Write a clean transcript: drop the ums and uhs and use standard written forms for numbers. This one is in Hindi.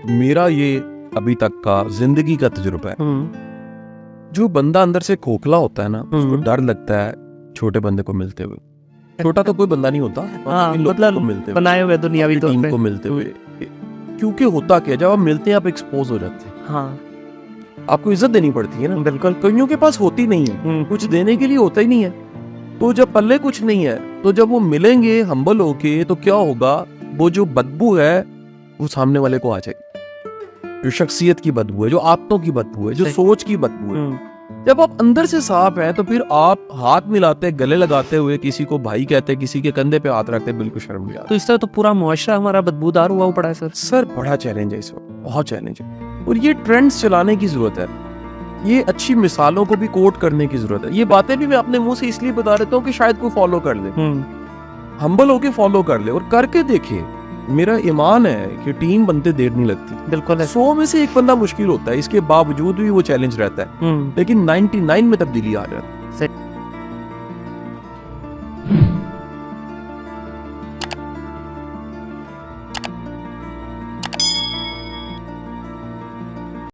मेरा ये अभी तक का जिंदगी का तजुर्बा है, जो बंदा अंदर से खोखला होता है ना, उसको डर लगता है छोटे बंदे को मिलते हुए। छोटा तो कोई बंदा नहीं होता, इन लोगों को मिलते हुए, बनाए हुए दुनियावी तौर टीम पे को मिलते हुए। क्योंकि होता क्या, जब आप मिलते हैं आप एक्सपोज हो जाते हैं, हाँ आपको इज्जत देनी पड़ती है ना। बिल्कुल। कईयों के पास होती नहीं है, कुछ देने के लिए होता ही नहीं है। तो जब पल्ले कुछ नहीं है, तो जब वो मिलेंगे हम्बल होके, तो क्या होगा, वो जो बदबू है वो सामने वाले को आ जाएगी। जो शख्सियत की बदबू है, जो आदतों की बदबू है, जो सोच की बदबू है। जब आप अंदर से साफ है, तो फिर आप हाथ मिलाते, गले लगाते हुए किसी को भाई कहते, किसी के कंधे पे हाथ रखते, बिल्कुल शर्म नहीं आती। तो इस तरह तो पूरा मुआशरा हमारा बदबूदार हुआ पड़ा है सर बड़ा चैलेंज है इस वक्त, बहुत चैलेंज है। और ये ट्रेंड्स चलाने की जरूरत है, ये अच्छी मिसालों को भी कोट करने की जरूरत है। ये बातें भी मैं अपने मुंह से इसलिए बता देता हूँ कि शायद कोई फॉलो कर ले, हम्बल होके फॉलो कर ले और करके देखे। मेरा ईमान है कि टीम बनते देर नहीं लगती। बिल्कुल 100 में से एक बंदा मुश्किल होता है, इसके बावजूद भी वो चैलेंज रहता है, लेकिन 99 में तब्दीली आ जाती है।